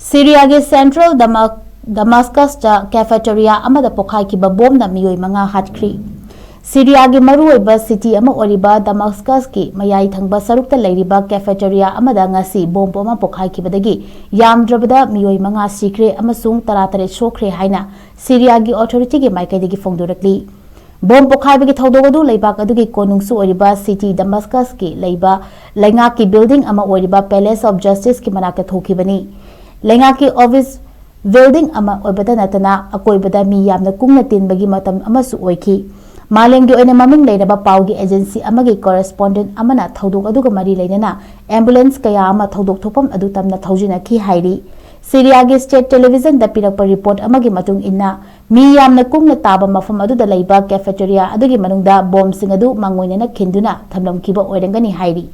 Syria के Central Damascus Cafeteria Amada Pokhaikhiba bomb Meeyoi manga Hatkhre. Syria के मरुओइबा city ama oriba Damascus की mayai thangba sarukta leiriba Cafeteria Amada ngasi bomb ama pokhaikibadagi yamdrabada Meeyoi manga sikre amasung taratare sokre haina Syria की authority के maikaidagi phongdorakli. Bomb pokhaibagi thodogadu leibak adugi konungsu oriba city Damascus की leiba lenga की building ama oriba Palace of Justice की manakta thokibani. Lenga की office building ama oibada natana akoibada mi yamna kungna tinbagi matam amasu oiki. Malengi oina maming leiraba paugi agency amagi correspondent amana thodok aduga mari leinana ambulance kaya ama thodok thopam adu tamna thaujina ki hairi. Syria ge state television da pirakpa report amagi matung inna mi yamna kungna taba mafam adu da leiba cafeteria adugi manungda bomb sing adu mangoinana khinduna thamlam kiba oirangani hairi.